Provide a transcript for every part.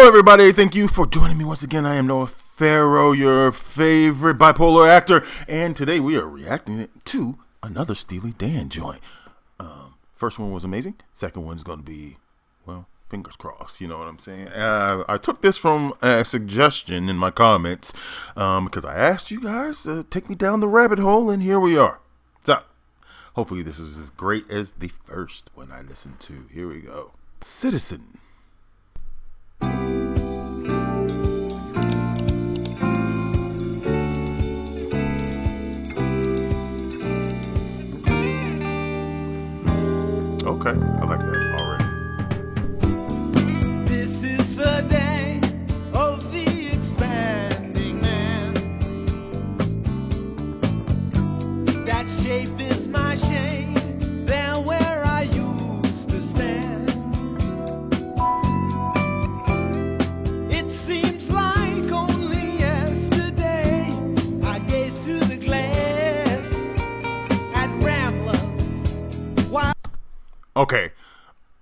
everybody. Thank you for joining me once again. I am Noah Farrow, your favorite bipolar actor, and today we are reacting to another Steely Dan joint. First one was amazing. Second one's going to be, well, fingers crossed. You know what I'm saying? I took this from a suggestion in my comments because I asked you guys to take me down the rabbit hole, and here we are. So, hopefully this is as great as the first one I listened to. Here we go. Citizen. Okay, I like that already. This is the day of the expanding man. That shape is my shame, there where I used to stand. It seems like only yesterday I gazed through the glass at Ramblers. While Okay,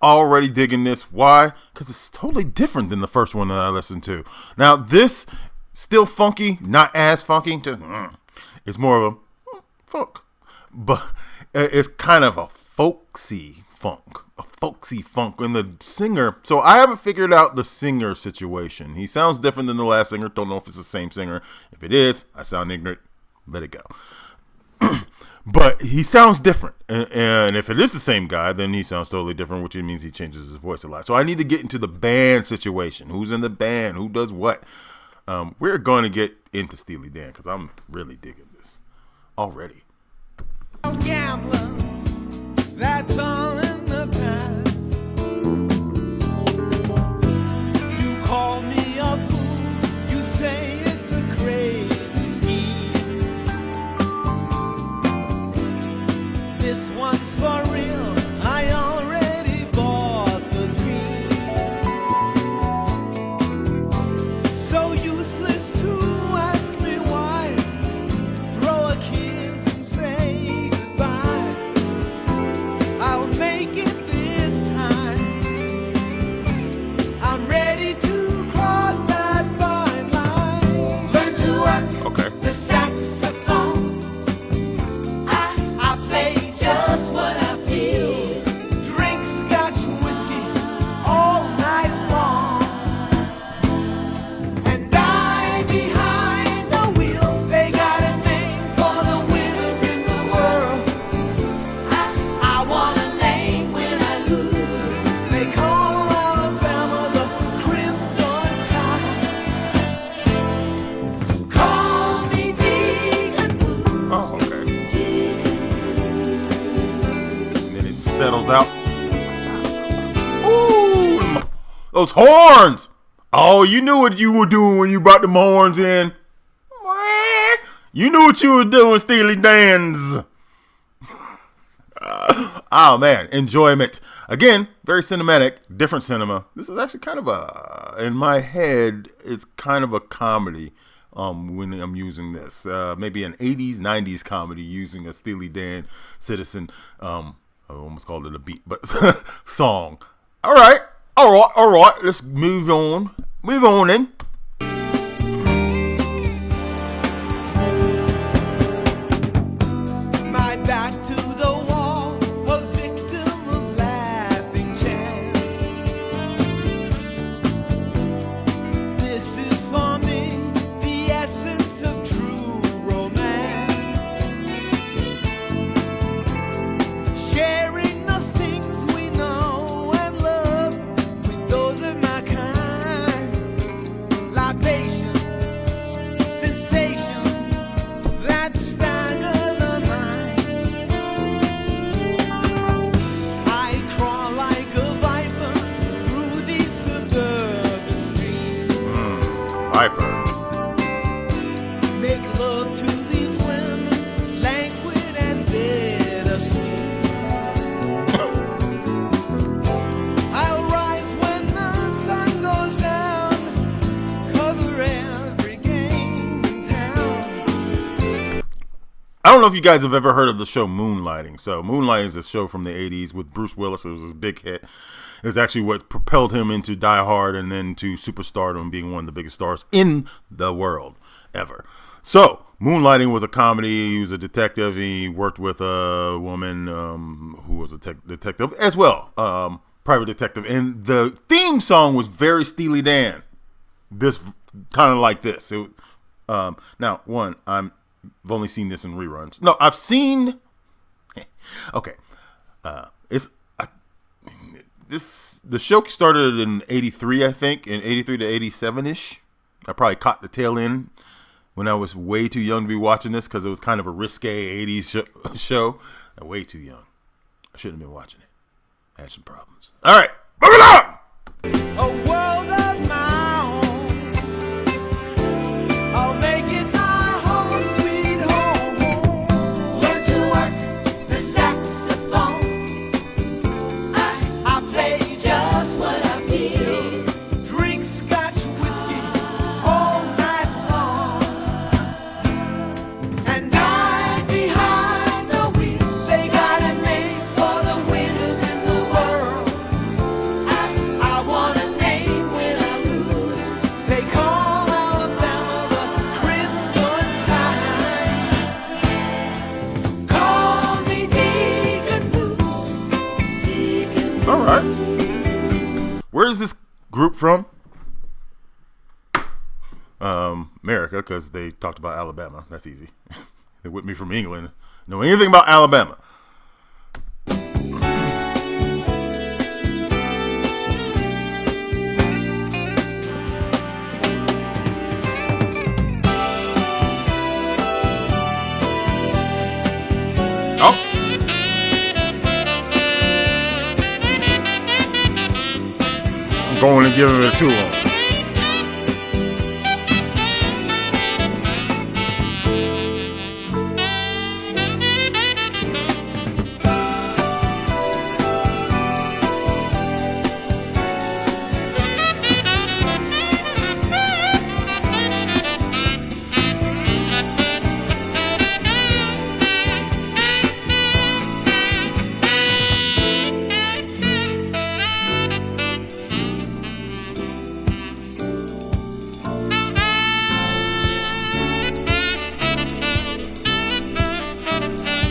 already digging this. Why? Because it's totally different than the first one that I listened to. Now, this, still funky, not as funky. Just, it's more of a funk. But it's kind of a folksy funk. A folksy funk. And the singer, so I haven't figured out the singer situation. He sounds different than the last singer. Don't know if it's the same singer. If it is, I sound ignorant. Let it go. But he sounds different. And if it is the same guy, then he sounds totally different, which means he changes his voice a lot. So I need to get into the band situation. Who's in the band? Who does what? We're going to get into Steely Dan because I'm really digging this already. gambler, that's all in the past. You call me a fool, you say it's a crazy scheme. This one's for real, I already bought the dream. So useless to ask me why. Throw a kiss and say goodbye. I'll make it this time. I'm ready to cross that fine line. Learn to work Okay. the saxophone. I play just what I feel. Drink scotch and whiskey all night long. And die behind the wheel. They got a name for the winners in the world. I want a name when I lose. They call Alabama the Crimson Tide. Call me Deacon Blues. Oh, okay. And then it settles out. Ooh, those horns. Oh, you knew what you were doing when you brought them horns in. You knew what you were doing, Steely Dan's. Oh, man. Enjoyment. Again, very cinematic. Different cinema. This is actually kind of a, in my head, it's kind of a comedy when I'm using this. Maybe an 80s, 90s comedy using a Steely Dan Citizen, I almost called it a beat, but song. All right. Let's move on. Move on then. My back to the wall, a victim of laughing chance. This is for me, the essence of true romance. Sharing the things we know and love with those of my kind. Libation, sensation, that stagger the mind. I crawl like a viper through these suburban streets. Viper. Make love to these women, languid and bittersweet. I'll rise when the sun goes down, cover every game in town. I don't know if you guys have ever heard of the show Moonlighting. So Moonlighting is a show from the 80s with Bruce Willis. It was his big hit. It's actually what propelled him into Die Hard and then to superstardom, being one of the biggest stars in the world ever. So, Moonlighting was a comedy. He was a detective. He worked with a woman who was a detective as well, private detective. And the theme song was very Steely Dan. This kind of like this. It, now, one, I've only seen this in reruns. No, I've seen. Okay, the show started in '83, I think, in '83 to '87 ish. I probably caught the tail end when I was way too young to be watching this because it was kind of a risque 80s show. I'm way too young. I shouldn't have been watching it. I had some problems. All right, moving on. A world of my own. I'll make it my home, sweet home. Learn to work the saxophone. I play just what I feel. Drink Scotch whiskey all night long. And I behind the wheel. They got a name for the winners in the world. I want a name when I lose. They call Alabama the Crimson Tide. Call me Deacon Blues. Deacon Blues. All right. Where is this group from? America, because they talked about Alabama. That's easy. They're with me from England. Know anything about Alabama? Oh. I'm going to give it a 2 on.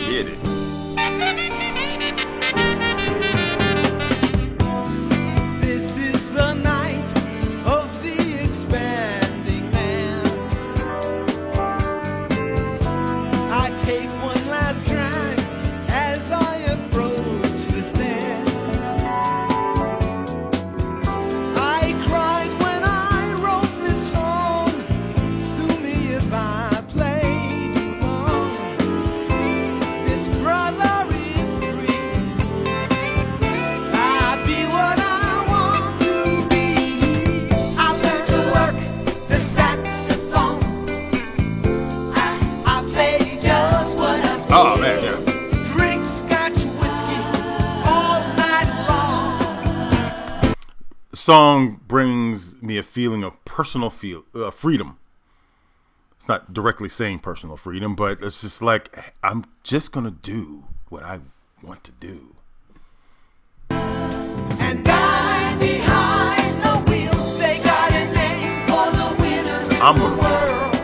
Get it. This is the night of the expanding man. I take one last drag as I approach the stand. I cried when I wrote this song. Sue me if I play too long. This brother is free. I be what I want to be. I learned to work the saxophone. I play just what I feel. Oh, man, yeah. Drink Scotch whiskey all night long. The song brings me a feeling of personal freedom. It's not directly saying personal freedom, but it's just like, I'm just going to do what I want to do. And I behind the wheel. They got a name for the winners in I'm the gonna- world.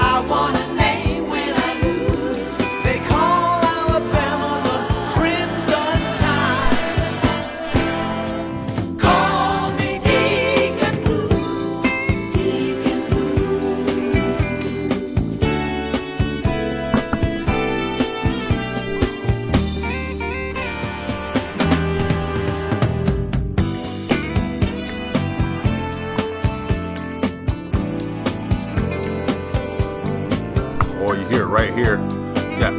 I want a name when I lose. They call Alabama the Crimson Tide. Call me Deacon Blues. Deacon Or you hear it right here. Yeah.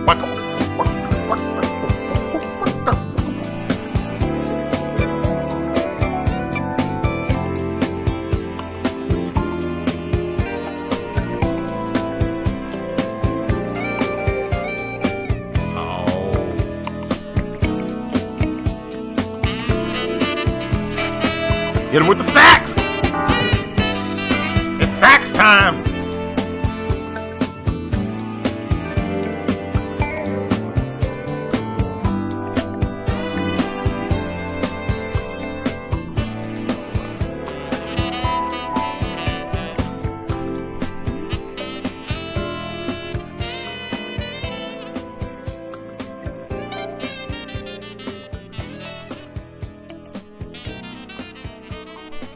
Hit him with the sax. It's sax time.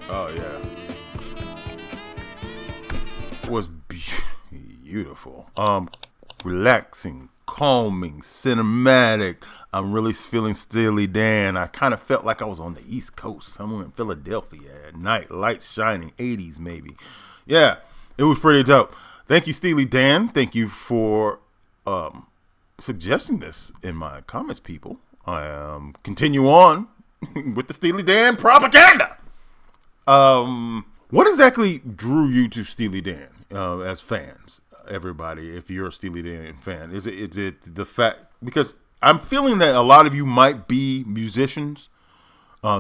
Oh yeah, it was beautiful. Relaxing, calming, cinematic. I'm really feeling Steely Dan. I kind of felt like I was on the East Coast, somewhere in Philadelphia at night, lights shining, 80s maybe. Yeah, it was pretty dope. Thank you, Steely Dan. Thank you for suggesting this in my comments, people. Continue on with the Steely Dan propaganda. What exactly drew you to Steely Dan as fans? Everybody, if you're a Steely Dan fan, is it the fact, because I'm feeling that a lot of you might be musicians,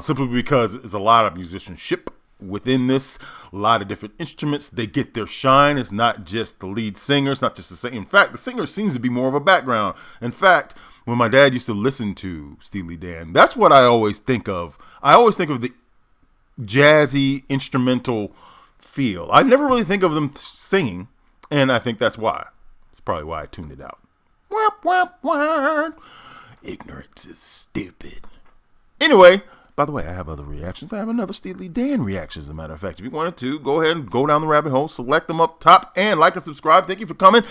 simply because there's a lot of musicianship within this, a lot of different instruments. They get their shine. It's not just the lead singer. It's not just the singer. In fact, the singer seems to be more of a background. In fact, when my dad used to listen to Steely Dan, that's what I always think of. I always think of the jazzy instrumental feel. I never really think of them singing. And I think that's why. It's probably why I tuned it out. Ignorance is stupid. Anyway, by the way, I have other reactions. I have another Steely Dan reaction, as a matter of fact. If you wanted to, go ahead and go down the rabbit hole, select them up top, and like and subscribe. Thank you for coming.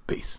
Peace.